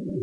Hey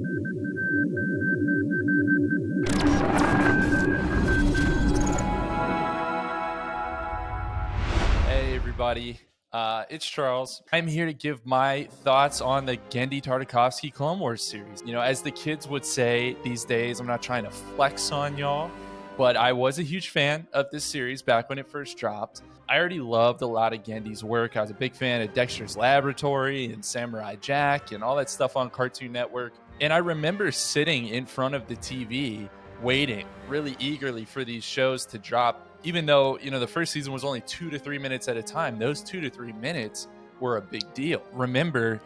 everybody, it's Charles. I'm here to give my thoughts on the Genndy Tartakovsky Clone Wars series. You know, as the kids would say these days, I'm not trying to flex on y'all, but I was a huge fan of this series back when it first dropped. I already loved a lot of Gendy's work. I was a big fan of Dexter's Laboratory and Samurai Jack and all that stuff on Cartoon Network. And I remember sitting in front of the TV waiting really eagerly for these shows to drop. Even though, you know, the first season was only 2 to 3 minutes at a time, those 2 to 3 minutes were a big deal. Remember,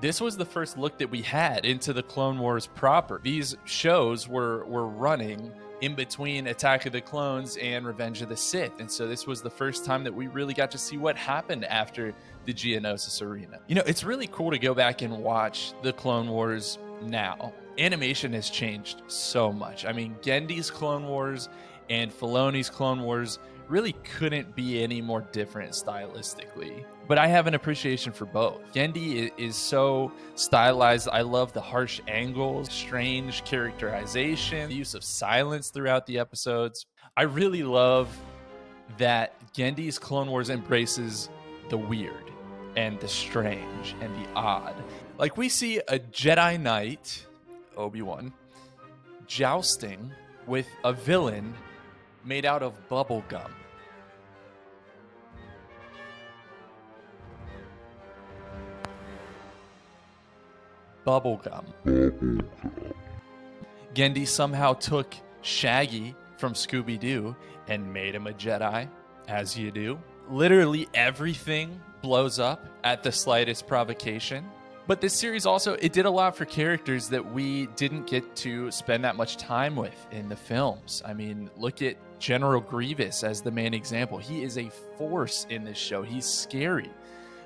this was the first look that we had into the Clone Wars proper. These shows were running in between Attack of the Clones and Revenge of the Sith. And so this was the first time that we really got to see what happened after the Geonosis Arena. You know, it's really cool to go back and watch the Clone Wars now. Animation has changed so much. I mean, Gendy's Clone Wars and Filoni's Clone Wars really couldn't be any more different stylistically. But I have an appreciation for both. Genndy is so stylized. I love the harsh angles, strange characterization, the use of silence throughout the episodes. I really love that Gendy's Clone Wars embraces the weird and the strange and the odd. Like, we see a Jedi Knight, Obi-Wan, jousting with a villain made out of bubble gum. Bubble gum. Genndy somehow took Shaggy from Scooby-Doo and made him a Jedi, as you do. Literally everything blows up at the slightest provocation. But this series also, it did a lot for characters that we didn't get to spend that much time with in the films. I mean, look at General Grievous as the main example. He is a force in this show. He's scary.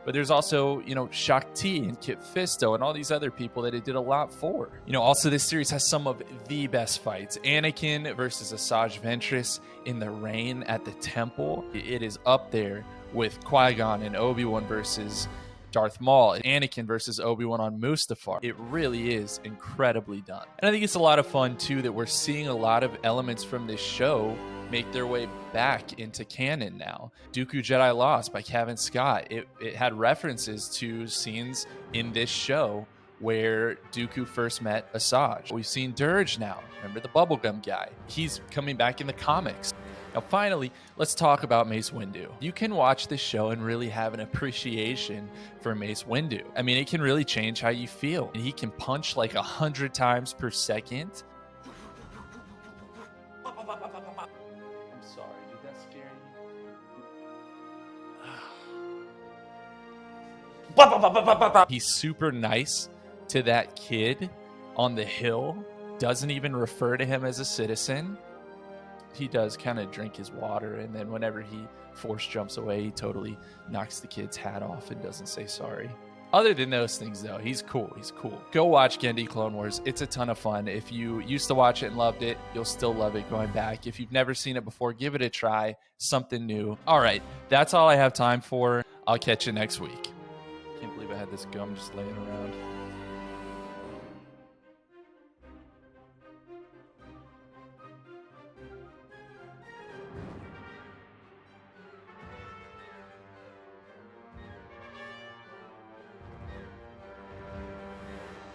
But there's also, you know, Shakti and Kit Fisto and all these other people that it did a lot for. You know, also this series has some of the best fights. Anakin versus Asajj Ventress in the rain at the temple. It is up there with Qui-Gon and Obi-Wan versus Darth Maul, and Anakin versus Obi-Wan on Mustafar. It really is incredibly done. And I think it's a lot of fun, too, that we're seeing a lot of elements from this show make their way back into canon now. Dooku Jedi Lost by Kevin Scott. It had references to scenes in this show where Dooku first met Asajj. We've seen Dirge now. Remember the bubblegum guy? He's coming back in the comics. Now, finally, let's talk about Mace Windu. You can watch this show and really have an appreciation for Mace Windu. I mean, it can really change how you feel. And he can punch like 100 times per second. I'm sorry, did that scare you? He's super nice to that kid on the hill. Doesn't even refer to him as a citizen. He does kind of drink his water, and then whenever he force jumps away, he totally knocks the kid's hat off and doesn't say sorry. Other than those things, though, he's cool. He's cool. Go watch Genndy Clone Wars. It's a ton of fun. If you used to watch it and loved it, you'll still love it going back. If you've never seen it before, give it a try. Something new. All right, that's all I have time for. I'll catch you next week. Can't believe I had this gum just laying around.